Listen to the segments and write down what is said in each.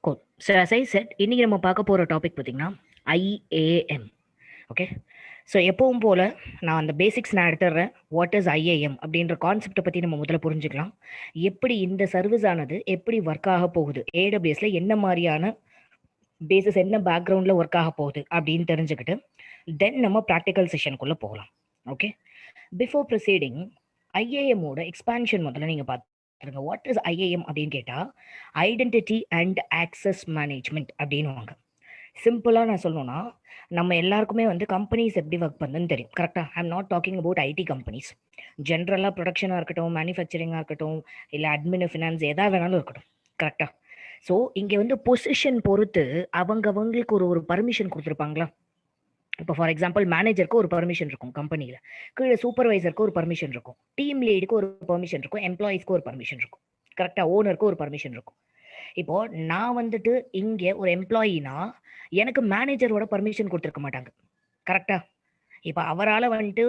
Cool. So as I said, இன்னைக்கு நம்ம பார்க்க போகிற டாபிக் பார்த்தீங்கன்னா IAM. ஓகே, ஸோ எப்பவும் போல் நான் அந்த பேசிக்ஸ் நான் எடுத்துடுறேன். வாட் இஸ் IAM அப்படின்ற கான்செப்டை பற்றி நம்ம முதல்ல புரிஞ்சுக்கலாம். எப்படி இந்த சர்வீஸ் ஆனது எப்படி ஒர்க் ஆக போகுது, ஏடபிள்யூஎஸ்ல என்ன மாதிரியான பேசிஸ், என்ன பேக்ரவுண்டில் ஒர்க் ஆக போகுது அப்படின்னு தெரிஞ்சுக்கிட்டு தென் நம்ம ப்ராக்டிக்கல் செஷனுக்குள்ளே போகலாம். ஓகே, பிஃபோர் ப்ரொசீடிங் ஐஏஎம்மோட எக்ஸ்பான்ஷன் முதல்ல நீங்கள் பார்த்துருங்க. வாட் இஸ் ஐஏஎம் அப்படின்னு கேட்டால் ஐடென்டிட்டி அண்ட் ஆக்சஸ் மேனேஜ்மெண்ட் அப்படின்னுவாங்க. சிம்பிளாக நான் சொல்லணும்னா, நம்ம எல்லாருக்குமே வந்து கம்பெனிஸ் எப்படி ஒர்க் பண்ணுன்னு தெரியும், கரெக்டாக? I am not talking about IT companies. ஜென்ரலாக ப்ரொடக்ஷனாக இருக்கட்டும், மேனுஃபேக்சரிங்காக இருக்கட்டும், இல்லை அட்மின் ஃபினான்ஸ் எதாக வேணாலும் இருக்கட்டும், கரெக்டாக? ஸோ இங்கே வந்து பொசிஷன் பொறுத்து அவங்களுக்கு ஒரு பர்மிஷன் கொடுத்துருப்பாங்களா? இப்போ ஃபார் எக்ஸாம்பிள் மேனேஜருக்கு ஒரு பர்மிஷன் இருக்கும் கம்பெனியில், கீழே சூப்பர்வைசருக்கு ஒரு பர்மிஷன் இருக்கும், டீம் லீடுக்கு ஒரு பர்மிஷன் இருக்கும், எம்ப்ளாயீஸ்க்கு ஒரு பர்மிஷன் இருக்கும், கரெக்டாக? ஓனருக்கு ஒரு பர்மிஷன் இருக்கும். இப்போ நான் வந்துட்டு இங்கே ஒரு எம்ப்ளாயினா எனக்கு மேனேஜரோட பர்மிஷன் கொடுத்துருக்க மாட்டாங்க, கரெக்டா? இப்போ அவரால் வந்துட்டு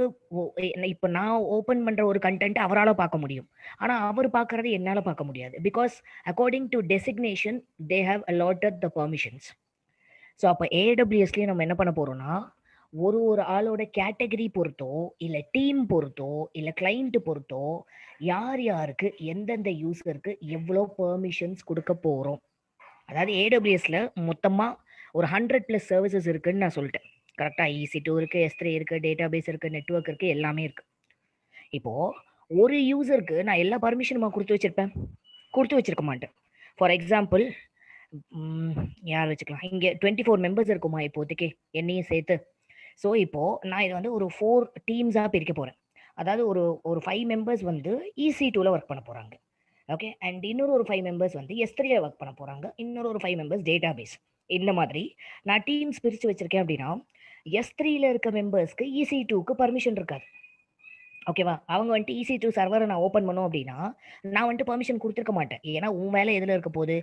இப்போ நான் ஓப்பன் பண்ணுற ஒரு கண்டென்ட் அவரால் பார்க்க முடியும், ஆனால் அவர் பார்க்கறது என்னால் பார்க்க முடியாது. Because according to designation they have allotted the permissions. So அப்போ ஏடபிள்யூஎஸ்லேயே நம்ம என்ன பண்ண போகிறோம்னா, ஒரு ஆளோட கேட்டகரி பொறுத்தோ, இல்லை டீம் பொறுத்தோ, இல்லை கிளைண்ட் பொறுத்தோ, யார் யாருக்கு எந்தெந்த யூஸருக்கு எவ்வளோ பெர்மிஷன்ஸ் கொடுக்க போகிறோம். அதாவது ஏடபிள்யூஎஸ்ல மொத்தமாக ஒரு 100+ சர்வீசஸ் இருக்குன்னு நான் சொல்லிட்டேன், கரெக்டாக? EC2 இருக்குது, S3 இருக்குது, டேட்டாபேஸ் இருக்குது, நெட்வொர்க் இருக்குது, எல்லாமே இருக்குது. இப்போது ஒரு யூசருக்கு நான் எல்லா பர்மிஷனுமா கொடுத்து வச்சிருக்க மாட்டேன். ஃபார் எக்ஸாம்பிள் யார் வச்சுக்கலாம், இங்கே 24 மெம்பர்ஸ் இருக்குமா இப்போதைக்கு என்னையும் சேர்த்து. ஸோ இப்போது நான் இதை வந்து ஒரு 4 டீம்ஸாக பிரிக்க போகிறேன். அதாவது ஒரு 5 மெம்பர்ஸ் வந்து EC2ல ஒர்க் பண்ண போகிறாங்க, ஓகே, அண்ட் இன்னொரு 5 மெம்பர்ஸ் வந்து S3ல ஒர்க் பண்ண போகிறாங்க, இன்னொரு 5 மெம்பர்ஸ் டேட்டாபேஸ். இந்த மாதிரி நான் டீம்ஸ் பிரித்து வச்சிருக்கேன். அப்படின்னா S3ல இருக்க மெம்பர்ஸ்க்கு EC2க்கு பர்மிஷன் இருக்காது, ஓகேவா? அவங்க வந்துட்டு EC2 சர்வரை நான் ஓப்பன் பண்ணோம் அப்படின்னா நான் வந்துட்டு பர்மிஷன் கொடுத்துருக்க மாட்டேன். ஏன்னா உன் வேலை எதில் இருக்க போகுது,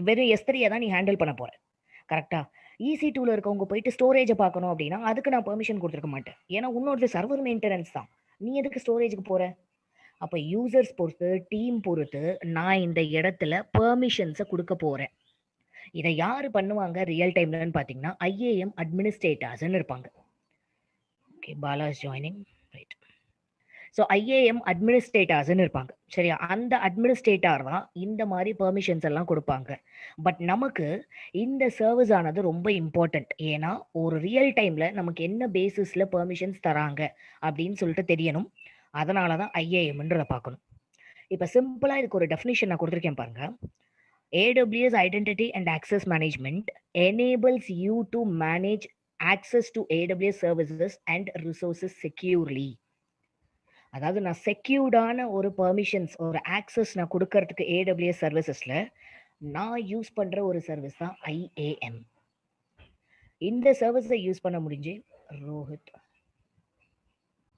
வெறும் S3யை தான் நீ ஹேண்டில் பண்ண போகிற, கரெக்டாக? EC2ல இருக்கவங்க போயிட்டு ஸ்டோரேஜை பார்க்கணும் அப்படின்னா அதுக்கு நான் பெர்மிஷன் கொடுத்துருக்க மாட்டேன். ஏன்னா உன்னோட சர்வர் மெயின்டெனன்ஸ் தான், நீ எதுக்கு ஸ்டோரேஜுக்கு போகிற? அப்போ யூசர்ஸ் பொறுத்து, டீம் பொறுத்து நான் இந்த இடத்துல பெர்மிஷன்ஸை கொடுக்க போகிறேன். இதை யார் பண்ணுவாங்க ரியல் டைம்லன்னு பார்த்தீங்கன்னா IAM அட்மினிஸ்ட்ரேட்டர்ஸ்ன்னு இருப்பாங்க. Okay, Bala is joining, right. So IAM அட்மினிஸ்ட்ரேட்டர்ஸ்ன்னு இருப்பாங்க, சரியா? அந்த அட்மினிஸ்ட்ரேட்டர் தான் இந்த மாதிரி பெர்மிஷன்ஸ் எல்லாம் கொடுப்பாங்க. பட் நமக்கு இந்த சர்வீஸ் ஆனது ரொம்ப இம்பார்ட்டண்ட். ஏன்னா ஒரு ரியல் டைமில் நமக்கு என்ன பேசிஸில் பெர்மிஷன்ஸ் தராங்க அப்படின்னு சொல்லிட்டு தெரியணும். அதனால தான் IAMன்றதை பார்க்கணும். இப்போ சிம்பிளாக இதுக்கு ஒரு டெஃபினிஷன் நான் கொடுத்துருக்கேன் பாருங்க. AWS Identity and Access Management enables you to manage access to AWS services and resources securely. அதாவது நான் செக்யூர்டான ஒரு பெர்மிஷன்ஸ், ஒரு ஆக்சஸ் நான் கொடுக்கறதுக்கு AWS சர்வீசஸில் நான் யூஸ் பண்ணுற ஒரு சர்வீஸ் தான் IAM. இந்த சர்வீஸை யூஸ் பண்ண முடிஞ்சு ரோஹித்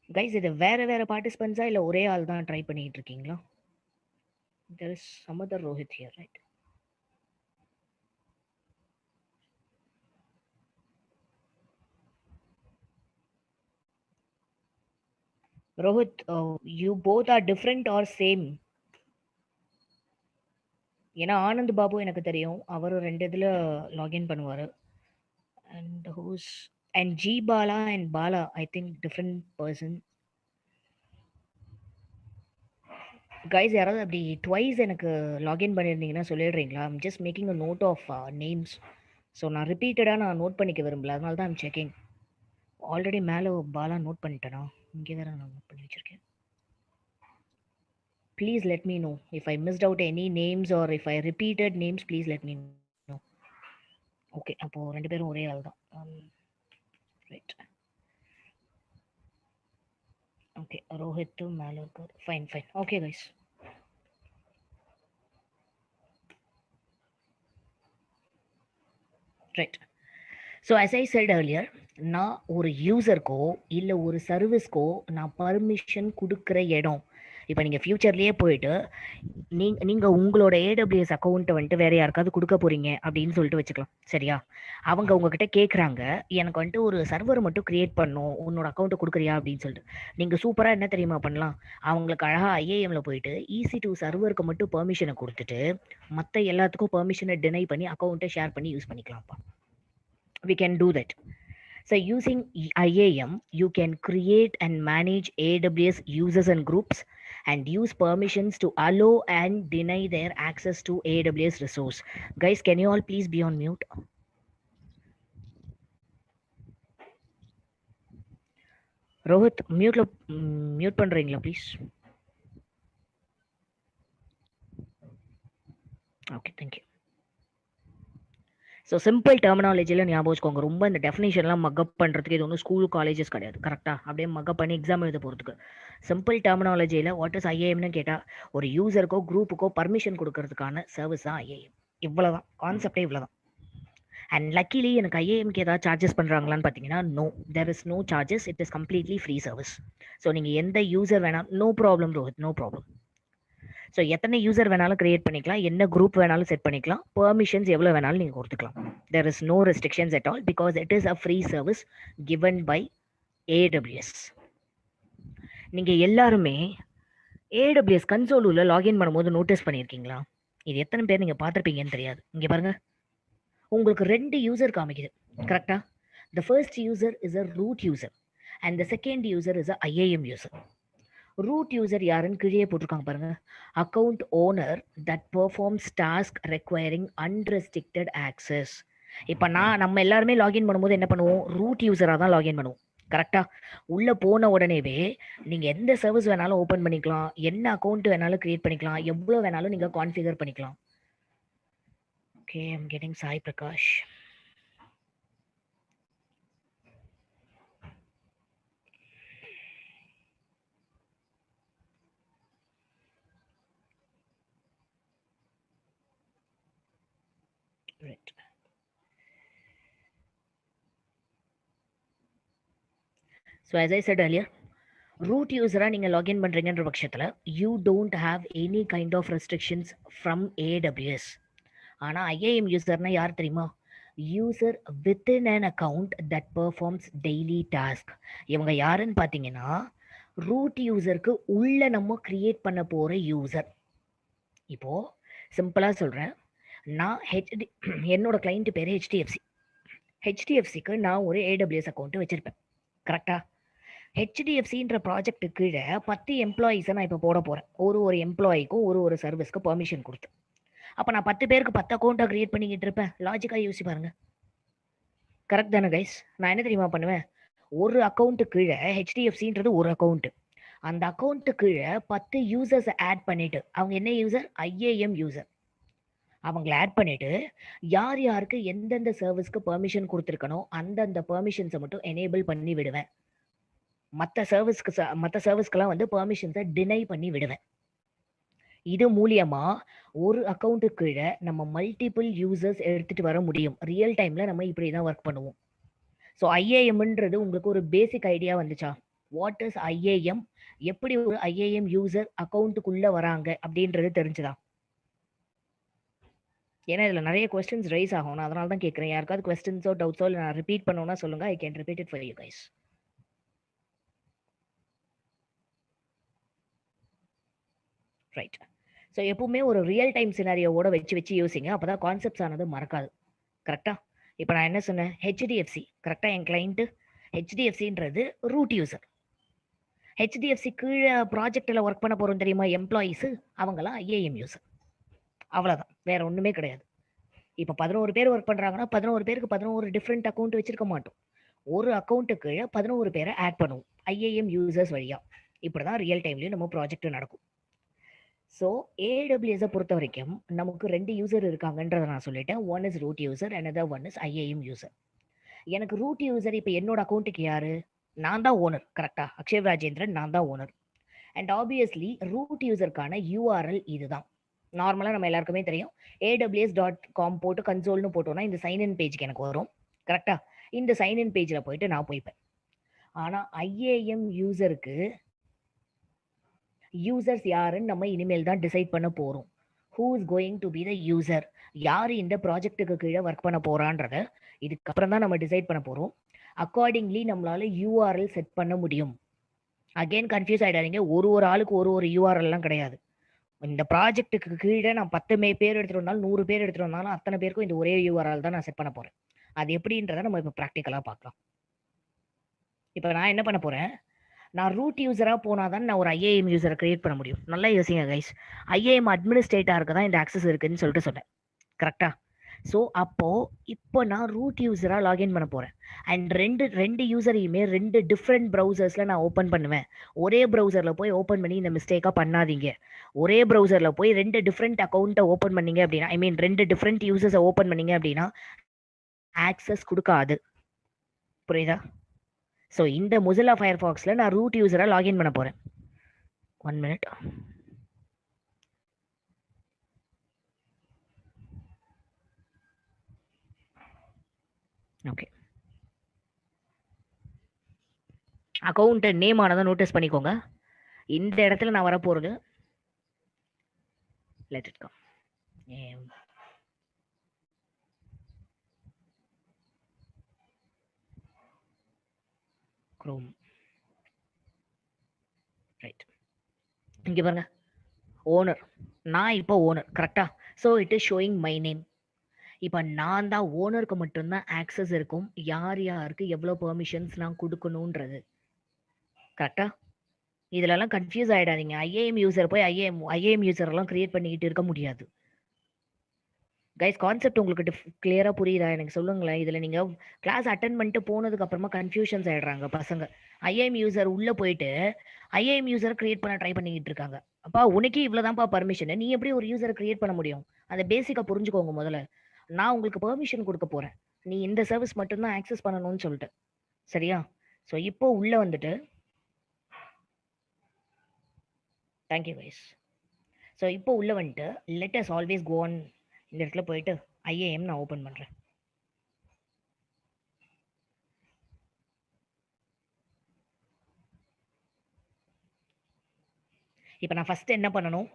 கைஸ், இது வேற பார்ட்டிசிபென்ட்ஸா இல்லை ஒரே ஆள் தான் ட்ரை பண்ணிட்டு இருக்கீங்களா? there is some other Rohit here, right? Rohit, you both are different or same? ஏன்னா ஆனந்த் பாபு எனக்கு தெரியும், அவர் 2 இதில் லாகின் பண்ணுவார். And Hughes and G Bala and Bala I think different person. Guys, யாராவது அப்படி ட்வைஸ் எனக்கு லாகின் பண்ணியிருந்தீங்கன்னா சொல்லிடுறீங்களா? I'm just making a note of names. So நான் ரிப்பீட்டடாக நான் நோட் பண்ணிக்க விரும்பல, அதனால தான் ஐம் செக்கிங். ஆல்ரெடி மேலே பாலா நோட் பண்ணிட்டேனா? இங்கே வேறு நான் நோட் பண்ணி வச்சுருக்கேன். Please let me know if I missed out any names or if I repeated names. Please let me know. Okay, அப்போ 2 பேரும் ஒரே ஆள் தான், ரைட்? ஓகே, ரோஹித் மேலே இருக்கார். Fine. Okay guys, right. So as I said earlier, நான் ஒரு யூசருக்கோ இல்லை ஒரு சர்வீஸ்க்கோ நான் பர்மிஷன் கொடுக்குற இடம், இப்போ நீங்கள் ஃபியூச்சர்லேயே போயிட்டு நீங்கள் உங்களோட ஏடபிள்யூஎஸ் அக்கௌண்ட்டை வந்துட்டு வேற யாருக்காவது கொடுக்க போறீங்க அப்படின்னு சொல்லிட்டு வச்சுக்கலாம். சரியா? அவங்க உங்ககிட்ட கேட்குறாங்க, எனக்கு வந்துட்டு ஒரு சர்வர் மட்டும் கிரியேட் பண்ணும், உன்னோட அக்கௌண்ட்டை கொடுக்குறியா அப்படின்னு சொல்லிட்டு. நீங்கள் சூப்பராக என்ன தெரியுமா பண்ணலாம், அவங்களுக்கு அழகாக ஐஏஎம்ல போயிட்டு EC2 சர்வருக்கு மட்டும் பெர்மிஷனை கொடுத்துட்டு மற்ற எல்லாத்துக்கும் பெர்மிஷனை டினை பண்ணி அக்கௌண்ட்டை ஷேர் பண்ணி use பண்ணிக்கலாம்ப்பா. We can do that. So using IAM, you can create and manage AWS users and groups and use permissions to allow and deny their access to AWS resource. Guys, can you all please be on mute? Rohit, mute பண்றீங்களா please? Okay, thank you. So simple டெர்மினாலஜியில் ஞாபகம் வச்சுக்கோங்க. ரொம்ப இந்த டெஃபினேஷன்லாம் mug up பண்ணுறதுக்கு இது ஒன்றும் school colleges கிடையாது. கரெக்டாக அப்படியே மக்கப் பண்ணி எக்ஸாம் எழுத போகிறதுக்கு. சிம்பிள் டெர்மினாலஜியில் வாட் இஸ் ஐஏஎம்னு கேட்டால் ஒரு யூசருக்கோ குரூப்புக்கோ பர்மிஷன் கொடுக்கறதுக்கான சர்வீஸ் தான் ஐஏஎம். இவ்வளோதான் கான்செப்டே, இவ்வளோதான். அண்ட் லக்கிலி எனக்கு ஐஏஎம்க்கு ஏதாவது சார்ஜஸ் பண்ணுறாங்களான்னு பார்த்தீங்கன்னா no, there is no charges. It is completely free service. So நீங்கள் எந்த யூசர் வேணாலும், no problem Rohit, no problem. So எத்தனை யூசர் வேணாலும் கிரியேட் பண்ணிக்கலாம், என்ன குரூப் வேணாலும் செட் பண்ணிக்கலாம், பெர்மிஷன்ஸ் எவ்வளோ வேணாலும் நீங்கள் கொடுத்துக்கலாம். There is no restrictions at all because it is a free service given by AWS. நீங்கள் எல்லாருமே AWS கன்சோல் உள்ள லாகின் பண்ணும்போது நோட்டீஸ் பண்ணியிருக்கீங்களா? இது எத்தனை பேர் நீங்கள் பார்த்துருப்பீங்கன்னு தெரியாது. இங்கே பாருங்கள், உங்களுக்கு 2 யூசர் காமிக்குது. கரெக்டாக? The first user is a root user and the second user is a IAM user. Root user யாருன்னு கீழே போட்டிருக்காங்க பாருங்க. Account owner that performs task requiring unrestricted access. இப்போ நம்ம எல்லாருமே லாகின் பண்ணும்போது என்ன பண்ணுவோம், ரூட் யூசராக தான் லாகின் பண்ணுவோம். கரெக்டாக? உள்ளே போன உடனேவே நீங்கள் எந்த சர்வீஸ் வேணாலும் ஓப்பன் பண்ணிக்கலாம், என்ன அக்கௌண்ட் வேணாலும் கிரியேட் பண்ணிக்கலாம், எவ்வளோ வேணாலும் நீங்கள் கான்ஃபிகர் பண்ணிக்கலாம். Okay, I'm getting Sai Prakash. Right. So as I said earlier, root user நீங்க லாகின் பண்றீங்கன்ற பட்சத்தில் you don't have any kind of restrictions from AWS. ஆனா IAM யூசர்னா யார் தெரியுமா? User within an account that performs daily task. இவங்க யாருன்னு பார்த்தீங்கன்னா root யூசருக்கு உள்ள நம்ம கிரியேட் பண்ண போற யூசர். இப்போ சிம்பிளா சொல்றேன், நான் என்னோட கிளைண்ட் பேர் HDFCக்கு நான் ஒரு AWS அக்கௌண்ட் வச்சிருப்பேன். கரெக்டா? HDFCன்ற ப்ராஜெக்ட் கீழே 10 எம்ப்ளாயீஸை நான் இப்போ போட போகிறேன். ஒரு எம்ப்ளாய்க்கும் ஒரு சர்வீஸ்க்கு பெர்மிஷன் கொடுத்து. அப்போ நான் 10 பேருக்கு 10 அக்கௌண்ட்டாக கிரியேட் பண்ணிக்கிட்டு இருப்பேன். லாஜிக்காக யோசிச்சு பாருங்க. கரெக்ட் தானே கைஸ்? நான் என்ன தெரியுமா பண்ணுவேன், ஒரு அக்கௌண்ட்டு கீழே HDFCன்றது ஒரு அக்கௌண்ட்டு, அந்த அக்கௌண்ட்டு கீழே 10 யூசர்ஸ் ஆட் பண்ணிட்டு, அவங்க என்ன யூசர், IAM யூசர், அவங்களை ஆட் பண்ணிட்டு யார் யாருக்கு எந்தெந்த சர்வீஸ்க்கு பெர்மிஷன் கொடுத்துருக்கணும் அந்தந்த பெர்மிஷன்ஸை மட்டும் எனேபிள் பண்ணி விடுவேன். மற்ற சர்வீஸ்க்கெல்லாம் வந்து பெர்மிஷன்ஸை டினை பண்ணி விடுவேன். இது மூலியமா ஒரு அக்கௌண்ட்டு கீழே நம்ம மல்டிபிள் யூசர்ஸ் எடுத்துட்டு வர முடியும். ரியல் டைம்ல நம்ம இப்படி தான் ஒர்க் பண்ணுவோம். ஸோ IAMன்றது உங்களுக்கு ஒரு பேசிக் ஐடியா வந்துச்சா? வாட் இஸ் IAM, எப்படி ஒரு IAM யூசர் அக்கௌண்ட்டுக்குள்ள வராங்க அப்படின்றது தெரிஞ்சுதா? ஏன்னா இதில் நிறைய கொஸ்டின்ஸ் ரைஸ் ஆகும், நான் அதனால தான் கேட்குறேன். யாருக்காவது கொஸ்டின்ஸோ டவுட்ஸோ இல்லை நான் ரிப்பீட் பண்ணணும்னா சொல்லுங்க, I can repeat it for you guys. Right. So எப்பவுமே ஒரு ரியல் டைம் சினாரியோவோட வச்சு யோசிங்க, அப்போ தான் கான்செப்ட்ஸ் ஆனது மறக்காது. கரெக்டாக? இப்போ நான் என்ன சொன்னேன், HDFC. கரெக்டாக? என் கிளைண்ட்டு HDFCன்றது ரூட் யூசர். HDFC கீழே ப்ராஜெக்டில் ஒர்க் பண்ண போகிறோம் தெரியுமா எம்ப்ளாயீஸு, அவங்களாம் IAM யூசர். அவ்வளோதான், வேற ஒன்றுமே கிடையாது. இப்போ 11 பேர் ஒர்க் பண்ணுறாங்கன்னா 11 பேருக்கு 11 டிஃப்ரெண்ட் அக்கௌண்ட் வச்சிருக்க மாட்டோம். ஒரு அக்கௌண்ட்டுக்கு கீழே 11 பேரை ஆட் பண்ணுவோம் IAM யூசர்ஸ் வழியா. இப்படி தான் ரியல் டைம்லேயும் நம்ம ப்ராஜெக்ட் நடக்கும். ஸோ AWS பொறுத்த வரைக்கும் நமக்கு 2 யூசர் இருக்காங்கன்றதை நான் சொல்லிட்டேன். One is root user, another one is IAM user. எனக்கு ரூட் யூசர் இப்போ என்னோட அக்கௌண்ட்டுக்கு யாரு, நான் தான் ஓனர். கரெக்டா? அக்ஷய் ராஜேந்திரன், நான் தான் ஓனர். அண்ட் ஆப்வியஸ்லி ரூட் யூசருக்கான URL இதுதான். நார்மலாக நம்ம எல்லாருக்குமே தெரியும், AWS.com போட்டு கன்சோல்னு போட்டோம்னா இந்த சைன்இன் பேஜுக்கு எனக்கு வரும். கரெக்டா? இந்த சைன்இன் பேஜில் போயிட்டு நான் போய்ப்பேன். ஆனால் IAM யூசருக்கு யூசர்ஸ் யாருன்னு நம்ம இனிமேல் தான் டிசைட் பண்ண போகிறோம். Who is going to be the user, யார் இந்த ப்ராஜெக்ட்டுக்கு கீழே ஒர்க் பண்ண போகிறான்றத இதுக்கப்புறம் தான் நம்ம டிசைட் பண்ண போகிறோம். அக்கார்டிங்லி நம்மளால யூஆர்எல் செட் பண்ண முடியும். அகெயின் கன்ஃபியூஸ் ஆகிடாதீங்க, ஒரு ஒரு ஆளுக்கு ஒரு ஒரு யூஆர்எல்லாம் கிடையாது. இந்த ப்ராஜெக்ட்டுக்கு கீழே நான் 10 பேர் எடுத்துகிட்டு வந்தாலும் 100 பேர் எடுத்துகிட்டு வந்தாலும் அத்தனை பேருக்கும் இந்த ஒரே யூஆர்எல் தான் நான் செட் பண்ண போகிறேன். அது எப்படின்றத நம்ம இப்போ ப்ராக்டிக்கலாக பார்க்கலாம். இப்போ நான் என்ன பண்ண போகிறேன், நான் ரூட் யூசராக போனால் தான் நான் ஒரு ஐஏஎம் யூசரை கிரியேட் பண்ண முடியும். நல்லா யோசிங்க கைஸ், ஐஏஎம் அட்மினிஸ்ட்ரேட்டருக்கு தான் இந்த ஆக்சஸ் இருக்குதுன்னு சொல்லிட்டு சொன்னேன், கரெக்டாக? ஸோ இப்போ நான் ரூட் யூசராக லாகின் பண்ண போகிறேன். அண்ட் ரெண்டு யூசரையுமே 2 டிஃப்ரெண்ட் ப்ரௌசர்ஸில் நான் ஓப்பன் பண்ணுவேன். ஒரே ப்ரௌசரில் போய் ஓப்பன் பண்ணி இந்த மிஸ்டேக்காக பண்ணாதீங்க. ஒரே ப்ரௌசரில் போய் 2 டிஃப்ரெண்ட் அக்கௌண்ட்டை ஓப்பன் பண்ணீங்க அப்படின்னா, ஐ மீன் 2 டிஃப்ரெண்ட் யூசர்ஸை ஓப்பன் பண்ணீங்க அப்படின்னா ஆக்சஸ் கொடுக்காது. புரியுதா? ஸோ இந்த மொசில்லா ஃபயர்ஃபாக்ஸில் நான் ரூட் யூசராக லாகின் பண்ண போகிறேன். 1 minute. ஓகே, அக்கௌண்ட் நேம் ஆனதை நோட்டீஸ் பண்ணிக்கோங்க. இந்த இடத்துல நான் வரப்போகிறது let it come Chrome. Right, இங்கே பாருங்க, ஓனர். நான் இப்போ ஓனர், கரெக்டா? So it is showing my name. இப்போ நான் தான் ஓனருக்கு மட்டும்தான் ஆக்சஸ் இருக்கும், யார் யாருக்கு எவ்வளோ பெர்மிஷன்ஸ் நான் கொடுக்கணுன்றது, கரெக்டா? இதுலலாம் கன்ஃபியூஸ் ஆகிடாதீங்க. ஐஏஎம் யூசர் போய் ஐஏஎம் யூசரெல்லாம் கிரியேட் பண்ணிக்கிட்டு இருக்க முடியாது. கைஸ், கான்செப்ட் உங்களுக்கு கிளியராக புரியுதா? எனக்கு சொல்லுங்களேன். இதில் நீங்கள் கிளாஸ் அட்டன் பண்ணிட்டு போனதுக்கு அப்புறமா கன்ஃபியூஷன்ஸ் ஆகிடுறாங்க பசங்க. ஐஏஎம் யூசர் உள்ளே போயிட்டு ஐஏஎம் யூசரை கிரியேட் பண்ண ட்ரை பண்ணிக்கிட்டு இருக்காங்க. அப்பா உனக்கே இவ்வளோதான்ப்பா பர்மிஷன், நீ எப்படி ஒரு யூசரை கிரியேட் பண்ண முடியும்? அந்த பேசிக்காக புரிஞ்சுக்கோங்க முதல்ல. நான் உங்களுக்கு பெர்மிஷன் கொடுக்க போகிறேன், நீ இந்த சர்வீஸ் மட்டும்தான் ஆக்சஸ் பண்ணணும்னு சொல்லிட்டு, சரியா? ஸோ இப்போ உள்ளே வந்துட்டு தேங்க்யூ கைஸ். ஸோ இப்போ உள்ளே வந்துட்டு let us always go on. இந்த இடத்துல போயிட்டு ஐஏஎம் நான் ஓப்பன் பண்ணுறேன். இப்போ நான் ஃபஸ்ட்டு என்ன பண்ணணும்,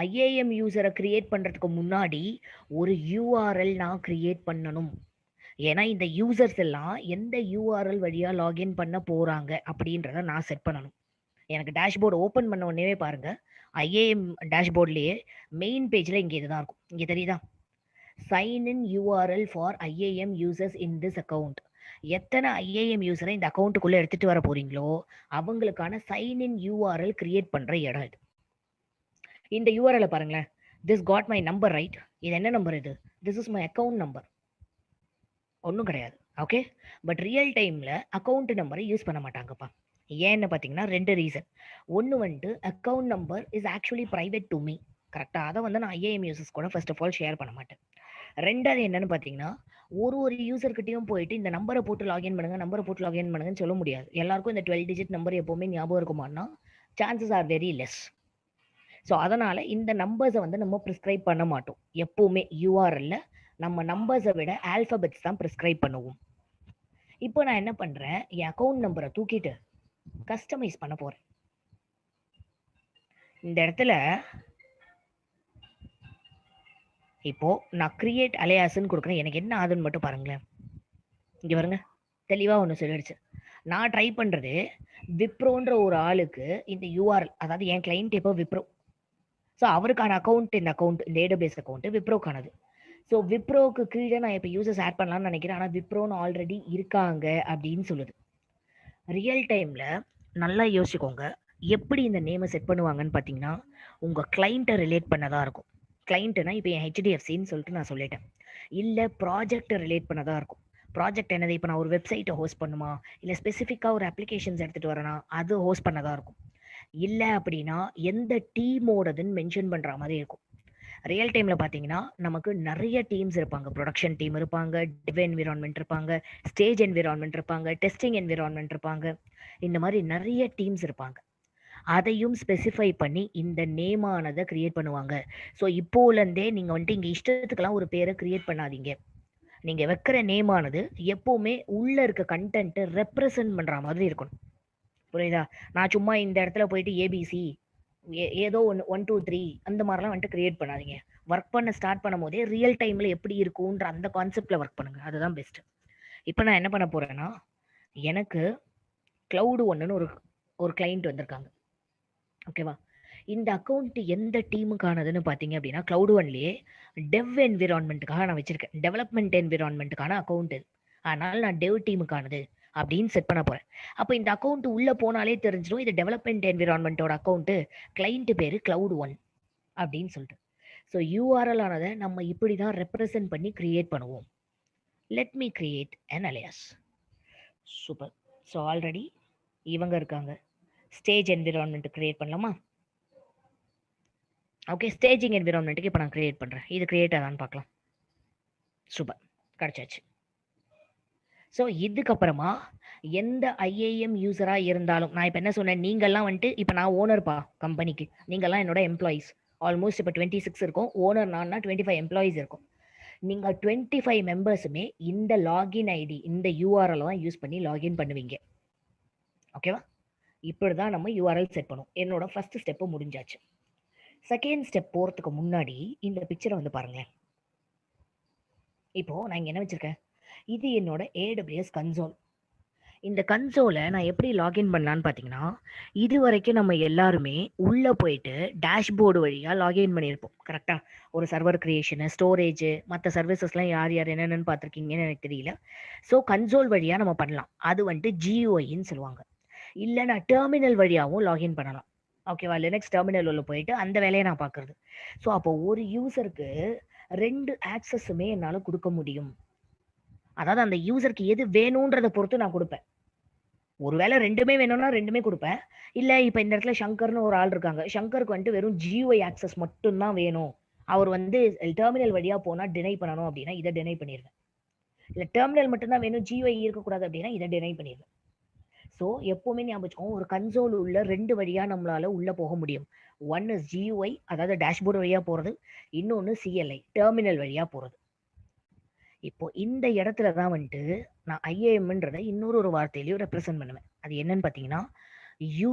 ஐஏஎம் யூசரை கிரியேட் பண்ணுறதுக்கு முன்னாடி ஒரு யூஆர்எல் நான் கிரியேட் பண்ணணும். ஏன்னா இந்த யூசர்ஸ் எல்லாம் எந்த யூஆர்எல் வழியாக லாகின் பண்ண போகிறாங்க அப்படின்றத நான் செட் பண்ணணும். எனக்கு டேஷ்போர்டு ஓப்பன் பண்ண உடனே பாருங்கள், ஐஏஎம் டேஷ்போர்ட்லேயே மெயின் பேஜில் இங்கே இதுதான் இருக்கும். இங்கே தெரியுதா, sign in URL for IAM users in this account. எத்தனை ஐஏஎம் யூசரை இந்த அக்கௌண்ட்டுக்குள்ளே எடுத்துகிட்டு வர போகிறீங்களோ அவங்களுக்கான சைன் இன் யூஆர்எல் கிரியேட் பண்ணுற இடம் இது. இந்த யூஆர்எல் பாருங்களேன், this got my number, right? இது என்ன நம்பர்? இது this is my account number. ஒன்றும் கிடையாது, ஓகே? பட் ரியல் டைமில் அக்கௌண்ட் நம்பரை யூஸ் பண்ண மாட்டாங்கப்பா. ஏன்னு பார்த்தீங்கன்னா 2 ரீசன். ஒன்று வந்துட்டு account number is actually private to me, கரெக்டாக? அதை வந்து நான் ஐஏஎம் யூசர்ஸ் கூட ஃபர்ஸ்ட் ஆஃப் ஆல் ஷேர் பண்ண மாட்டேன். ரெண்டாவது என்னன்னு பார்த்தீங்கன்னா, ஒரு யூசர்கிட்டையும் போயிட்டு இந்த நம்பரை போட்டு லாகின் பண்ணுங்கன்னு சொல்ல முடியாது. எல்லாருக்கும் இந்த 12 டிஜிட் நம்பர் எப்போவுமே ஞாபகம் இருக்குமான்னா chances are very less. So அதனால் இந்த நம்பர்ஸை வந்து நம்ம ப்ரிஸ்கிரைப் பண்ண மாட்டோம். எப்போவுமே யூஆர்எல்ல நம்ம நம்பர்ஸை விட ஆல்ஃபபெட்ஸ் தான் ப்ரிஸ்கிரைப் பண்ணுவோம். இப்போ நான் என்ன பண்ணுறேன், என் அக்கௌண்ட் நம்பரை தூக்கிட்டு கஸ்டமைஸ் பண்ண போகிறேன். இந்த இடத்துல இப்போ நான் கிரியேட் அலையாஸ்ன்னு கொடுக்குறேன். எனக்கு என்ன ஆகுதுன்னு மட்டும் பாருங்களேன். இங்கே பாருங்க, தெளிவாக ஒன்று சொல்லிடுச்சு. நான் ட்ரை பண்ணுறது விப்ரோன்ற ஒரு ஆளுக்கு இந்த யூஆர்எல், அதாவது என் கிளைண்ட் இப்போ விப்ரோ, ஸோ அவருக்கான அக்கௌண்ட் இந்த ஏடபிள்யூஎஸ் அக்கௌண்ட் விப்ரோக்கானது. ஸோ விப்ரோக்கு கீழே நான் இப்போ யூசர்ஸ் ஆட் பண்ணலாம்னு நினைக்கிறேன், ஆனால் விப்ரோன்னு ஆல்ரெடி இருக்காங்க அப்படின்னு சொல்லுது. ரியல் டைமில் நல்லா யோசிச்சுக்கோங்க, எப்படி இந்த நேமை செட் பண்ணுவாங்கன்னு பார்த்தீங்கன்னா உங்கள் கிளைண்ட்டை ரிலேட் பண்ணதாக இருக்கும். கிளைண்ட்டுனா இப்போ என் ஹெச்டிஎஃப்சின்னு சொல்லிட்டு நான் சொல்லிட்டேன். இல்லை ப்ராஜெக்டை ரிலேட் பண்ணதாக இருக்கும். ப்ராஜெக்ட் என்னது, இப்போ நான் ஒரு வெப்சைட்டை ஹோஸ்ட் பண்ணுமா, இல்லை ஸ்பெசிஃபிக்காக ஒரு அப்ளிகேஷன்ஸ் எடுத்துகிட்டு வரேன்னா அது ஹோஸ்ட் பண்ணதாக இருக்கும். இல்லை அப்படின்னா எந்த டீமோடதுன்னு மென்ஷன் பண்ணுற மாதிரி இருக்கும். ரியல் டைமில் பார்த்தீங்கன்னா நமக்கு நிறைய டீம்ஸ் இருப்பாங்க. ப்ரொடக்ஷன் டீம் இருப்பாங்க, டிவ் என்விரான்மெண்ட் இருப்பாங்க, ஸ்டேஜ் என்விரான்மெண்ட் இருப்பாங்க, டெஸ்டிங் என்விரான்மெண்ட் இருப்பாங்க. இந்த மாதிரி நிறைய டீம்ஸ் இருப்பாங்க. அதையும் ஸ்பெசிஃபை பண்ணி இந்த நேமானதை கிரியேட் பண்ணுவாங்க. ஸோ இப்போலேருந்தே நீங்கள் வந்துட்டு இங்கே இஷ்டத்துக்கெல்லாம் ஒரு பேரை கிரியேட் பண்ணாதீங்க. நீங்கள் வைக்கிற நேமானது எப்போவுமே உள்ளே இருக்க கண்டென்ட்டை ரெப்ரசன்ட் பண்ணுற மாதிரி இருக்கணும். புரியுதா? நான் சும்மா இந்த இடத்துல போயிட்டு ஏபிசி ஏதோ ஒன்று 1 2 3 அந்த மாதிரிலாம் வந்துட்டு கிரியேட் பண்ணாதீங்க. ஒர்க் பண்ண ஸ்டார்ட் பண்ணும்போதே ரியல் டைமில் எப்படி இருக்குன்ற அந்த கான்செப்டில் ஒர்க் பண்ணுங்க. அதுதான் பெஸ்ட். இப்போ நான் என்ன பண்ண போகிறேன்னா, எனக்கு Cloud Oneன்னு ஒரு ஒரு கிளைண்ட் வந்திருக்காங்க. ஓகேவா? இந்த அக்கௌண்ட் எந்த டீமுக்கானதுன்னு பார்த்தீங்க அப்படின்னா, Cloud Oneலயே டெவ் என்விரான்மெண்ட்டுக்காக நான் வச்சிருக்கேன். டெவலப்மெண்ட் என்விரான்மெண்ட்டுக்கான அக்கௌண்ட் இது. அதனால நான் டெவ் டீமுக்கானது அப்படின்னு செட் பண்ண போறேன். அப்போ இந்த அக்கௌண்ட் உள்ள போனாலே தெரிஞ்சிடும் இது டெவலப்மெண்ட் என்விரான்மெண்ட்டோட அக்கௌண்ட். கிளைண்ட் பேரு Cloud One அப்படின்னு சொல்லிட்டு. ஸோ URL ஆனதை நம்ம இப்படி தான் ரெப்ரசென்ட் பண்ணி கிரியேட் பண்ணுவோம். Let me create an alias. Super. So already இவங்க இருக்காங்க. ஸ்டேஜ் என்விரான்மெண்ட் கிரியேட் பண்ணலாமா? ஓகே, ஸ்டேஜிங் என்விரான்மெண்ட்டுக்கு இப்போ நான் கிரியேட் பண்ணுறேன். இது கிரியேட் ஆகான்னு பார்க்கலாம். சூப்பர், கிடச்சாச்சு. ஸோ இதுக்கப்புறமா எந்த ஐஏஎம் யூஸராக இருந்தாலும், நான் இப்போ என்ன சொன்னேன், நீங்கள்லாம் வந்துட்டு இப்போ நான் ஓனர்ப்பா கம்பெனிக்கு, நீங்கள்லாம் என்னோட எம்ப்ளாயீஸ். ஆல்மோஸ்ட் இப்போ 26 இருக்கும். ஓனர் நான்னா 25 எம்ப்ளாயீஸ் இருக்கும். நீங்கள் 25 மெம்பர்ஸுமே இந்த லாகின் ஐடி, இந்த யூஆர்எல் தான் யூஸ் பண்ணி லாகின் பண்ணுவீங்க. ஓகேவா? இப்படி தான் நம்ம யூஆர்எல் செட் பண்ணுவோம். என்னோட ஃபர்ஸ்ட் ஸ்டெப்பு முடிஞ்சாச்சு. செகண்ட் ஸ்டெப் போகிறதுக்கு முன்னாடி இந்த பிக்சரை வந்து பாருங்களேன். இப்போ நான் இங்கே என்ன வச்சிருக்கேன், இது என்னோட AWS கன்சோல். இந்த கன்சோலை நான் எப்படி லாகின் பண்ணலான்னு பார்த்தீங்கன்னா, இது வரைக்கும் நம்ம எல்லாருமே உள்ளே போயிட்டு டேஷ்போர்டு வழியாக லாகின் பண்ணியிருப்போம். கரெக்டாக? ஒரு சர்வர் கிரியேஷனு, ஸ்டோரேஜு, மற்ற சர்வீசஸ்லாம் யார் யார் என்னென்னு பார்த்துருக்கீங்கன்னு எனக்கு தெரியல. ஸோ கன்சோல் வழியாக நம்ம பண்ணலாம். அது வந்துட்டு GUIன்னு சொல்லுவாங்க. இல்லை நான் டெர்மினல் வழியாகவும் லாகின் பண்ணலாம். ஓகேவா? லினக்ஸ் டெர்மினல் உள்ள போயிட்டு அந்த வேலையை நான் பார்க்குறது. ஸோ அப்போ ஒரு யூசருக்கு 2 ஆக்சஸுமே என்னால் கொடுக்க முடியும். அதாவது அந்த யூசருக்கு எது வேணுன்றதை பொறுத்து நான் கொடுப்பேன். ஒருவேளை 2மே வேணும்னா 2மே கொடுப்பேன். இல்லை இப்போ இந்த இடத்துல சங்கர்னு ஒரு ஆள் இருக்காங்க. சங்கருக்கு வந்துட்டு வெறும் GUI ஆக்சஸ் மட்டும்தான் வேணும். அவர் வந்து டெர்மினல் வழியாக போனால் டினை பண்ணணும் அப்படின்னா இதை டினை பண்ணிடுவேன். இல்லை டெர்மினல் மட்டும்தான் வேணும், GUI இருக்கக்கூடாது அப்படின்னா இதை டினை பண்ணிடுவேன். ஸோ எப்போவுமே ஞாபகம் வச்சுக்கோங்க, ஒரு கன்சோல் உள்ள 2 வழியாக நம்மளால உள்ளே போக முடியும். ஒன் இஸ் GUI, அதாவது டேஷ்போர்டு வழியாக போகிறது. இன்னொன்று CLI, டெர்மினல் வழியாக போகிறது. இப்போ இந்த இடத்துல தான் வந்துட்டு நான் IAMன்றதை இன்னொரு வார்த்தையிலையும் ரெப்ரசென்ட் பண்ணுவேன். அது என்னன்னு பார்த்தீங்கன்னா, you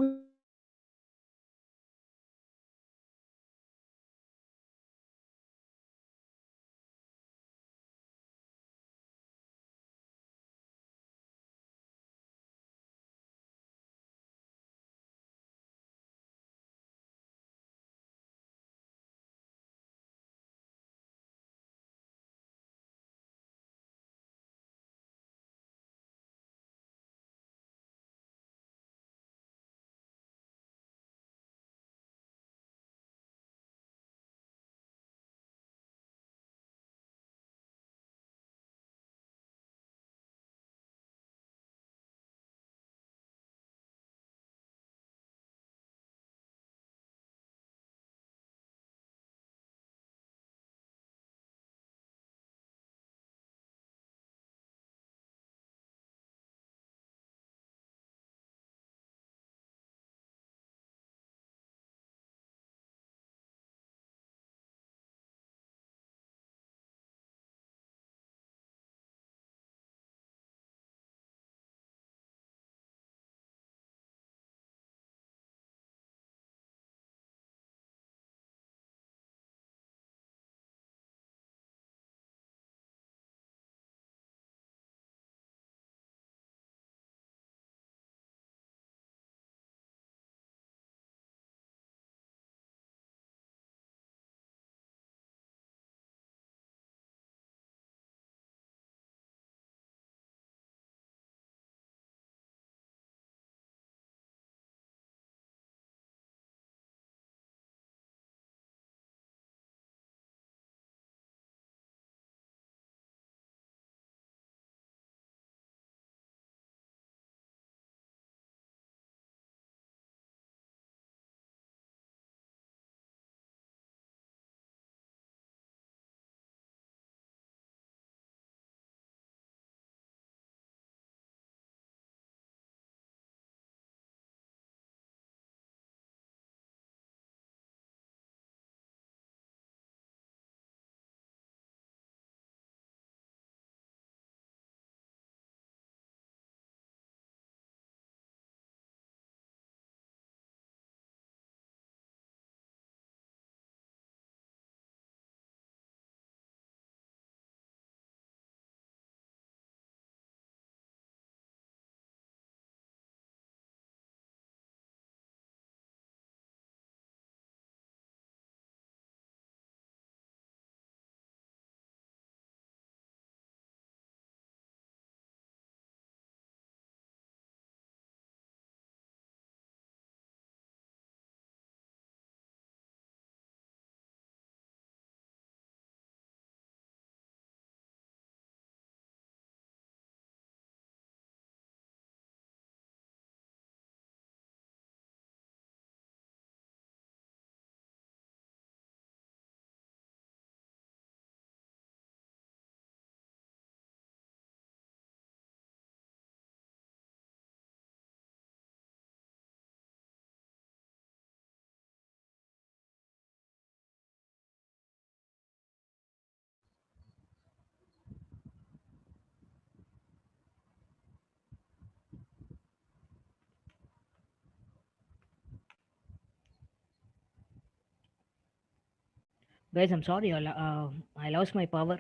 Guys, I'm sorry, I lost my power.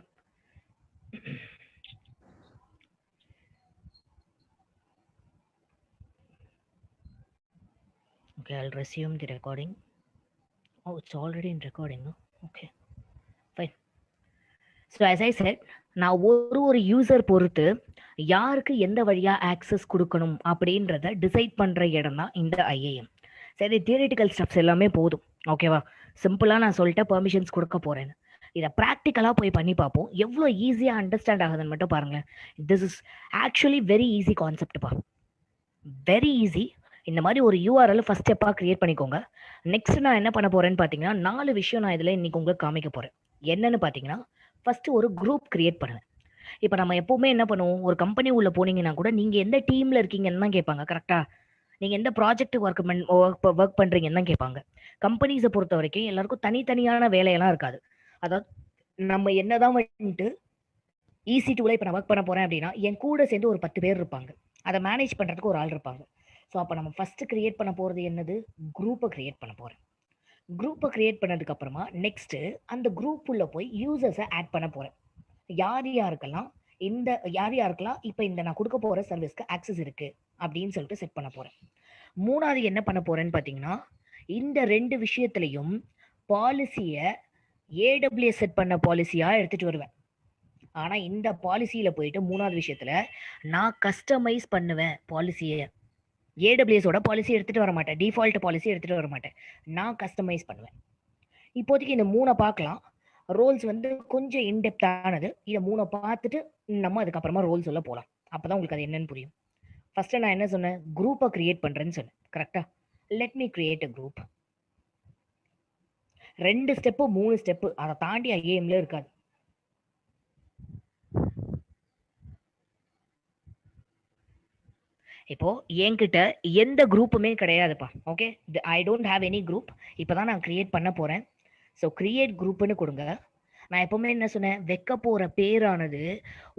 Okay, I'll resume the recording. Oh, it's already in recording. No? Okay, fine. So as I said, நான் ஒரு யூசர் பொறுத்து யாருக்கு எந்த வழியா ஆக்சஸ் கொடுக்கணும் அப்படின்றத டிசைட் பண்ற இடம் தான் இந்த ஐஏஎம். சரி, தியரிட்டிக்கல் ஸ்டெப்ஸ் எல்லாமே போதும். ஓகேவா? சிம்பிளா நான் சொல்லிட்டு பெர்மிஷன்ஸ் கொடுக்க போறேன்னு. இதை ப்ராக்டிக்கலா போய் பண்ணி பார்ப்போம். எவ்வளோ ஈஸியா அண்டர்ஸ்டாண்ட் ஆகுதுன்னு மட்டும் பாருங்களேன். This is actually very easy கான்செப்ட்பா. Very easy. இந்த மாதிரி ஒரு யூஆர்எல் ஃபர்ஸ்ட் ஸ்டெப்பாக கிரியேட் பண்ணிக்கோங்க. நெக்ஸ்ட் நான் என்ன பண்ண போறேன்னு பார்த்தீங்கன்னா 4 விஷயம் நான் இதில் இன்னைக்கு உங்களுக்கு காமிக்க போறேன். என்னன்னு பார்த்தீங்கன்னா, ஃபர்ஸ்ட் ஒரு குரூப் கிரியேட் பண்ணுவேன். இப்போ நம்ம எப்பவுமே என்ன பண்ணுவோம், ஒரு கம்பெனி உள்ள போனீங்கன்னா கூட நீங்க எந்த டீம்ல இருக்கீங்கன்னு தான் கேட்பாங்க. கரெக்டா? நீங்க எந்த ப்ராஜெக்ட் ஒர்க் பண்றீங்கன்னு தான் கேட்பாங்க. கம்பெனிஸை பொறுத்த வரைக்கும் எல்லாருக்கும் தனித்தனியான வேலையெல்லாம் இருக்காது. அதாவது நம்ம என்னதான் வந்துட்டு ஈஸி டூல இப்போ நான் ஒர்க் பண்ண போறேன் அப்படின்னா என் கூட சேர்ந்து ஒரு 10 பேர் இருப்பாங்க. அதை மேனேஜ் பண்றதுக்கு ஒரு ஆள் இருப்பாங்க. ஸோ அப்போ நம்ம ஃபர்ஸ்ட் கிரியேட் பண்ண போறது என்னது? குரூப்பை கிரியேட் பண்ண போறேன். குரூப்பை கிரியேட் பண்ணதுக்கு அப்புறமா நெக்ஸ்ட் அந்த குரூப் உள்ள போய் யூசர்ஸை ஆட் பண்ண போறேன். யார் யாருக்கெல்லாம் இப்போ இந்த நான் கொடுக்க போற சர்வீஸ்க்கு ஆக்சஸ் இருக்கு அப்படின்னு சொல்லிட்டு செட் பண்ண போறேன். மூணாவது என்ன பண்ண போறேன்னு பாத்தீங்கன்னா, இந்த 2 விஷயத்திலையும் பாலிசியை ஏடபிள்யூஎஸ் செட் பண்ண பாலிசியா எடுத்துட்டு வருவேன். ஆனா இந்த பாலிசியில போயிட்டு மூணாவது விஷயத்துல நான் கஸ்டமைஸ் பண்ணுவேன் பாலிசியை. ஏடபிள்யூஎஸோட பாலிசி எடுத்துட்டு வர மாட்டேன், டிஃபால்ட் பாலிசி எடுத்துட்டு வர மாட்டேன், நான் கஸ்டமைஸ் பண்ணுவேன். இப்போதைக்கு இந்த 3 பார்க்கலாம். ரோல்ஸ் வந்து கொஞ்சம் இன்டெப்தானது. இதை 3 பார்த்துட்டு நம்ம அதுக்கப்புறமா ரோல்ஸ் உள்ள போகலாம். அப்பதான் உங்களுக்கு அது என்னன்னு புரியும். ஃபர்ஸ்ட் நான் என்ன சொன்னேன்? குரூப்பை கிரியேட் பண்றேன்னு சொன்னேன். கரெக்டா? Let me create a group. 2 step 3 step அதை தாண்டி ஐஏஎம்ல இருக்காது. இப்போ என்கிட்ட எந்த குரூப்புமே கிடையாதுப்பா. Okay, I don't have any group. இப்போதான் நான் கிரியேட் பண்ண போறேன். ஸோ கிரியேட் குரூப்னு கொடுங்க. நான் எப்பவுமே என்ன சொன்னேன்? வைக்க போற பேரானது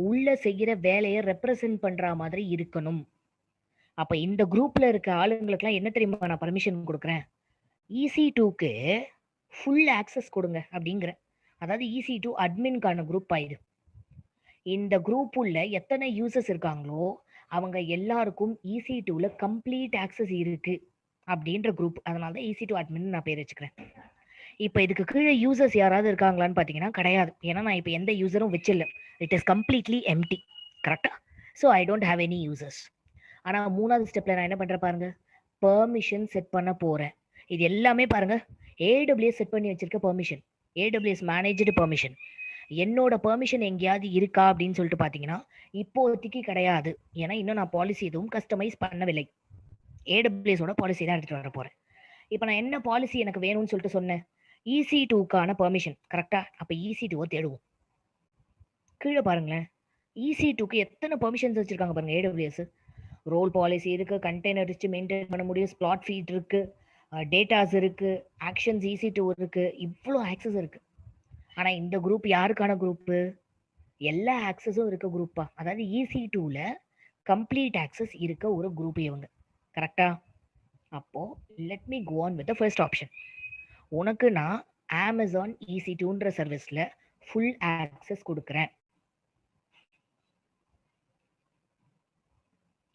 உள்ள செய்கிற வேலையை ரெப்ரசன்ட் பண்ற மாதிரி இருக்கணும். அப்ப இந்த குரூப்ல இருக்க ஆளுங்களுக்குலாம் என்ன தெரியுமா நான் பர்மிஷன் கொடுக்குறேன்? EC2க்கு ஃபுல் ஆக்சஸ் கொடுங்க அப்படிங்கிறேன். அதாவது EC2 அட்மின்கான குரூப் ஆயிடு. இந்த குரூப் உள்ள எத்தனை யூசர்ஸ் இருக்காங்களோ அவங்க எல்லாருக்கும் EC2ல கம்ப்ளீட் ஆக்சஸ் இருக்கு அப்படின்ற குரூப். அதனால தான் EC2 அட்மின் நான் பேர் வச்சுக்கிறேன். இப்போ இதுக்கு கீழே யூசர்ஸ் யாராவது இருக்காங்களான்னு பார்த்தீங்கன்னா கிடையாது. ஏன்னா நான் இப்போ எந்த யூசரும் வச்சில்ல. It is completely empty. கரெக்டா? So I don't have any users. ஆனால் 3வது ஸ்டெப்ல நான் என்ன பண்றேன் பாருங்க, பெர்மிஷன் செட் பண்ண போறேன். இது எல்லாமே பாருங்க AWS செட் பண்ணி வச்சிருக்க பெர்மிஷன், AWS மேனேஜ்டு பெர்மிஷன். என்னோட பெர்மிஷன் எங்கேயாவது இருக்கா அப்படின்னு சொல்லிட்டு பார்த்தீங்கன்னா இப்போதைக்கு கிடையாது. ஏன்னா இன்னும் நான் பாலிசி எதுவும் கஸ்டமைஸ் பண்ணவில்லை. AWSோட பாலிசி தான் எடுத்துட்டு வர போறேன். இப்போ நான் என்ன பாலிசி எனக்கு வேணும்னு சொல்லிட்டு சொன்னேன்? EC2க்கான பெர்மிஷன். கரெக்டா? அப்ப EC2 தேடுவோம். கீழே பாருங்களேன், EC2க்கு எத்தனை பெர்மிஷன்ஸ் வச்சிருக்காங்க பாருங்க AWS. ரோல் பாலிசி இருக்கு, கண்டெய்னர் லிஸ்ட் மெயின்டைன் பண்ண முடியும், ஸ்ப்ளாட் ஃபீட் இருக்கு, டேட்டாஸ் இருக்கு, ஆக்ஷன்ஸ் EC2 இருக்கு, இவ்வளோ ஆக்சஸ் இருக்கு. ஆனா இந்த குரூப் யாருக்கான குரூப்? எல்லா ஆக்சஸும் இருக்க குரூப்பா. அதாவது EC2ல கம்ப்ளீட் ஆக்சஸ் இருக்க ஒரு குரூப் இவங்க. கரெக்டா? அப்போ let me go on with the first option. உனக்கு நான் Amazon EC2ன்ற சர்வீஸ்ல ஃபுல் ஆக்சஸ் கொடுக்குறேன்.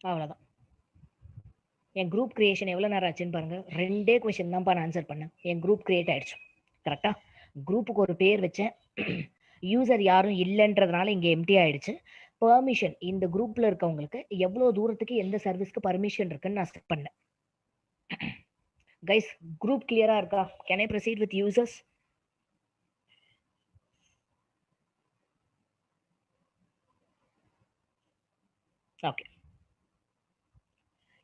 அவ்வளோதான். என் குரூப் கிரியேஷன் எவ்வளோ நேரம் ஆச்சுன்னு பாருங்க. 2 கொஸ்டின் தான்ப்பா நான் ஆன்சர் பண்ணேன். என் குரூப் கிரியேட் ஆயிடுச்சு. கரெக்டா? குரூப்புக்கு ஒரு பேர் வச்சேன். யூசர் யாரும் இல்லைன்றதுனால இங்கே எம்டி ஆயிடுச்சு. பெர்மிஷன் இந்த குரூப்ல இருக்கவங்களுக்கு எவ்வளோ தூரத்துக்கு எந்த சர்வீஸ்க்கு பர்மிஷன் இருக்குன்னு நான் செட் பண்ணேன். கைஸ், குரூப் கிளியரா இருக்கா? Can I proceed with users? Okay,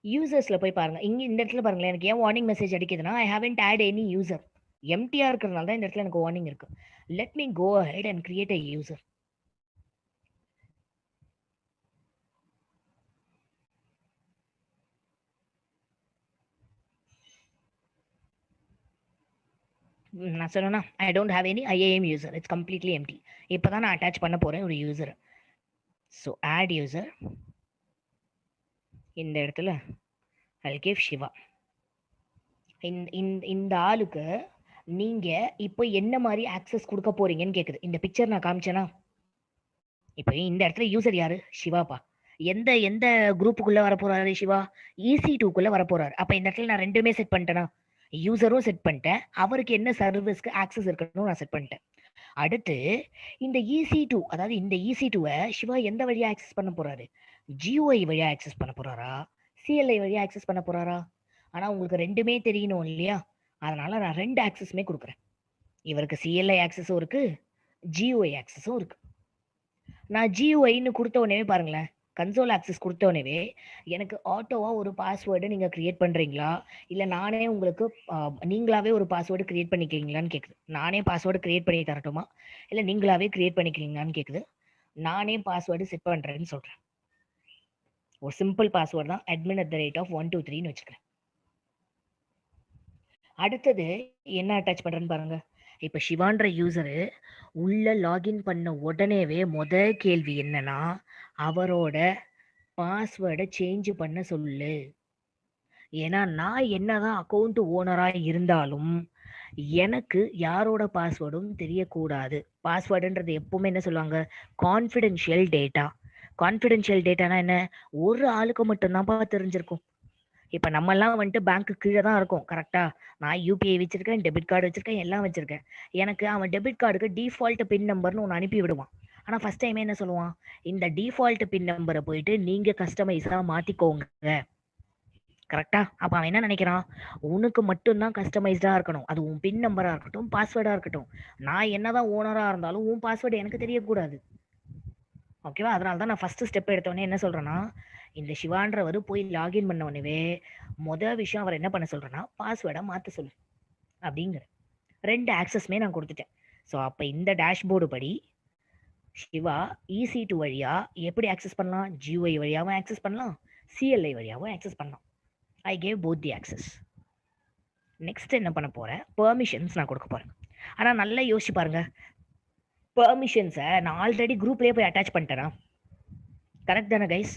யூசர்ஸ்ல போய் பாருங்க. இங்க இந்த இடத்துல பாருங்களேன், எனக்கு ஏன் வார்னிங் மெசேஜ் அடிக்குதுன்னா I haven't add any user. எம்டியா இருக்கிறதுனால தான் இந்த இடத்துல எனக்கு வார்னிங் இருக்கு. Let me go ahead and create a user. நான் சொன்னேன்னா I don't have any IAM user, it's completely empty. இப்போ தான் நான் அட்டாச் பண்ண போறேன் ஒரு யூசர். So add user. இந்த இடத்துல I'll give சிவா. இந்த ஆளுக்கு நீங்க இப்போ என்ன மாதிரி ஆக்சஸ் கொடுக்க போறீங்கன்னு கேக்குது. இந்த பிக்சர் நான் காமிச்சேனா, இப்போ இந்த இடத்துல யூசர் யாரு? சிவாப்பா. எந்த எந்த குரூப்புக்குள்ள வர போறாரு சிவா? EC2க்குள்ள வர போறாரு. அப்ப இந்த இடத்துல நான் 2மே செட் பண்ணிட்டேனா? யூசரும் செட் பண்ணிட்டேன். அவருக்கு என்ன சர்வீஸ்க்கு ஆக்சஸ் இருக்கணும் நான் செட் பண்ணிட்டேன். அடுத்து இந்த EC2, அதாவது இந்த EC2வ சிவா எந்த வழியா ஆக்சஸ் பண்ண போறாரு? GUI வழியா ஆக்சஸ் பண்ண போறாரா? CLI வழியா ஆக்சஸ் பண்ண போறாரா? ஆனா உங்களுக்கு 2மே தெரியணும் இல்லையா? அதனால நான் 2 ஆக்சஸுமே குடுக்குறேன். இவருக்கு CLI ஆக்சஸும் இருக்கு, GUI ஆக்சஸும் இருக்கு. நான் GUIன்னு குடுத்த உடனேவே பாருங்களேன், கன்சோல் ஆக்சஸ் குடுத்த உடனேவே எனக்கு ஆட்டோவா ஒரு பாஸ்வேர்டு நீங்க கிரியேட் பண்றீங்களா? இல்ல நானே உங்களுக்கு நீங்களாவே ஒரு பாஸ்வேர்டு கிரியேட் பண்ணிக்கிறீங்களான்னு கேக்குது. நானே பாஸ்வேர்டு கிரியேட் பண்ணி தரட்டுமா? இல்ல நீங்களாவே கிரியேட் பண்ணிக்கிறீங்களான்னு கேக்குது. நானே பாஸ்வேர்டு செட் பண்றேன்னு சொல்றேன். ஒரு சிம்பிள் பாஸ்வேர்டு தான் admin@123ன்னு வச்சுக்கிறேன். அடுத்தது என்ன அட்டாச் பண்றேன்னு பாருங்க. இப்ப சிவான்ற யூசரு உள்ள லாகின் பண்ண உடனேவே கேள்வி என்னன்னா, அவரோட பாஸ்வேர்ட சேஞ்ச் பண்ண சொல்லு. ஏன்னா நான் என்னதான் அக்கவுண்ட் ஓனரா இருந்தாலும் எனக்கு யாரோட பாஸ்வேர்டும் தெரியக்கூடாது. பாஸ்வேர்டுன்றது எப்பவுமே என்ன சொல்லுவாங்க? Confidential data. கான்ஃபிடென்ஷியல் டேட்டானா என்ன? ஒரு ஆளுக்கு மட்டும் தான்ப்பா தெரிஞ்சிருக்கும். இப்ப நம்மலாம் வந்துட்டு பேங்க்கு கீழ தான் இருக்கோம். கரெக்ட்டா? நான் யுபிஐ வச்சிருக்கேன், டெபிட் கார்டு வச்சிருக்கேன், எல்லாம் வச்சிருக்கேன். எனக்கு அவன் டெபிட் கார்டுக்கு டிஃபால்ட் பின் நம்பர்ன்னு ஒண்ணு அனுப்பி விடுவான். ஆனா ஃபர்ஸ்ட் டைமே என்ன சொல்லுவான்? இந்த டிஃபால்ட் பின் நம்பர போயிட்டு நீங்க கஸ்டமைஸா மாத்திக்கோங்க. கரெக்ட்டா? அப்ப அவன் என்ன நெனைக்கிறான்? உனக்கு மட்டும் தான் கஸ்டமைஸ்டா இருக்கணும். அது உன் பின் நம்பரா இருக்கட்டும், பாஸ்வேர்டா இருக்கட்டும். நான் என்னதான் ஓனரா இருந்தாலும் உன் பாஸ்வேர்ட் எனக்கு தெரியக்கூடாது. ஓகேவா? அதனால தான் நான் ஃபர்ஸ்ட் ஸ்டெப் எடுத்த உடனே என்ன சொல்றேன்னா, இந்த சிவான்றவரு போய் லாகின் பண்ண உடனேவே விஷயம் அவர என்ன பண்ண சொல்றேன்னா, பாஸ்வேர்ட மாத்த சொல்லு அப்படிங்கிறேன். 2 ஆக்சஸுமே நான் குடுத்துட்டேன். ஸோ அப்ப இந்த டேஷ்போர்டு படி சிவா EC2 வழியா எப்படி ஆக்சஸ் பண்ணலாம்? GUI வழியாவும் ஆக்சஸ் பண்ணலாம். CLI வழியாவும் ஆக்சஸ் பண்ணலாம். I gave both the access. Next என்ன பண்ண போறேன்? பெர்மிஷன்ஸ் நான் குடுக்க போறேன். ஆனா நல்லா யோசிச்சு பாருங்க. பெர்மிஷன்ஸ நான் ஆல்ரெடி குரூப்லயே போய் அட்டாச் பண்ணிட்டேனா? கரெக்ட் தானே கைஸ்?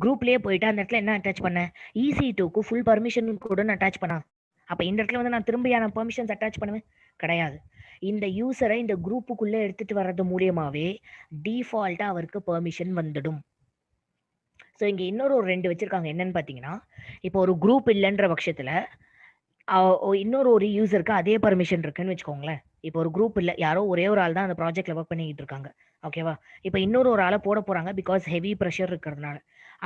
குரூப்லயே போயிட்டு அந்த இடத்துல என்ன அட்டாச் பண்ணேன்? EC2க்கு ஃபுல் பர்மிஷன் கூட அட்டாச் பண்ணா. அப்ப இந்த இடத்துல வந்து நான் திரும்பியான பெர்மிஷன்ஸ் அட்டாச் பண்ணுவேன்? கிடையாது. இந்த யூசரை இந்த குரூப்புக்குள்ள எடுத்துட்டு வர்றது மூலியமாவே டிஃபால்ட்டா அவருக்கு பெர்மிஷன் வந்துடும். ஸோ இங்க இன்னொரு ஒரு 2 வச்சிருக்காங்க. என்னன்னு பார்த்தீங்கன்னா, இப்போ ஒரு குரூப் இல்லன்ற பட்சத்துல இன்னொரு ஒரு யூசருக்கு அதே பர்மிஷன் இருக்குன்னு வச்சுக்கோங்களேன். இப்போ ஒரு குரூப் இல்ல. யாரோ ஒரே ஒரு ஆள் தான் அந்த ப்ராஜெக்ட்ல ஒர்க் பண்ணிக்கிட்டு இருக்காங்க. ஓகேவா? இப்போ இன்னொரு ஒரு ஆள போட போறாங்க. பிகாஸ் ஹெவி பிரஷர் இருக்கிறதுனால.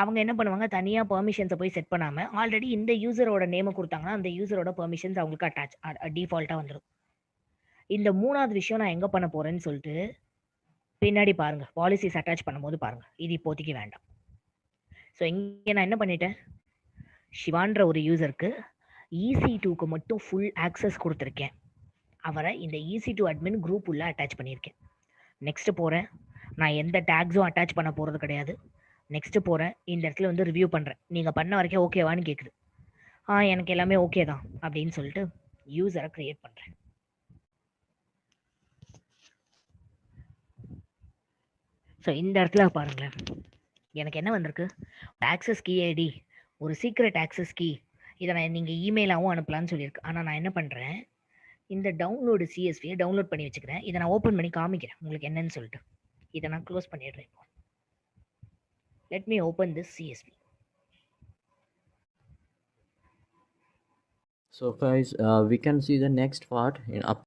அவங்க என்ன பண்ணுவாங்க, தனியா பெர்மிஷன்ஸ போய் செட் பண்ணாம, ஆல்ரெடி இந்த யூசரோட நேம குடுத்தாங்கன்னா, அந்த யூசரோட பெர்மிஷன்ஸ் அவங்களுக்கு அட்டாச் டிஃபால்ட்டா வந்துரும். இந்த 3வது விஷயம் நான் எங்க பண்ண போறேன்னு சொல்லிட்டு, பின்னாடி பாருங்க. பாலிசிஸ் அட்டாச் பண்ணும்போது பாருங்க. இது இப்போதைக்கு வேண்டாம். ஸோ இங்க நான் என்ன பண்ணிட்டேன், சிவான்ற ஒரு யூசருக்கு EC2க்கு மட்டும் ஃபுல் ஆக்சஸ் குடுத்துருக்கேன். அவர இந்த EC2 அட்மின் குரூப் உள்ள அட்டாச் பண்ணியிருக்கேன். நெக்ஸ்ட் போறேன். நான் எந்த டேக்ஸும் அட்டாச் பண்ண போறது கிடையாது. நெக்ஸ்ட் போறேன். இந்த இடத்துல வந்து ரிவ்யூ பண்றேன். நீங்க பண்ண வரைக்கும் ஓகேவான்னு கேக்குது. எனக்கு எல்லாமே ஓகே தான் அப்படின்னு சொல்லிட்டு யூசரை கிரியேட் பண்றேன். ஸோ இந்த இடத்துல பாருங்களேன். எனக்கு என்ன வந்திருக்கு? ஆக்சஸ் கீ ஐடி, ஒரு சீக்ரெட் ஆக்சஸ் கீ. இதை நான் நீங்க இமெயிலாகவும் அனுப்பலாம்னு சொல்லியிருக்கு. ஆனா நான் என்ன பண்றேன், இந்த டவுன்லோடு CSV டவுன்லோட் பண்ணி வச்சுக்கிறேன். இதை நான் ஓப்பன் பண்ணி காமிக்கிறேன் உங்களுக்கு என்னன்னு சொல்லிட்டு. இதை நான் க்ளோஸ் பண்ணிடுறேன். இப்போ let me open this CSV. So guys, we can see the next part in up.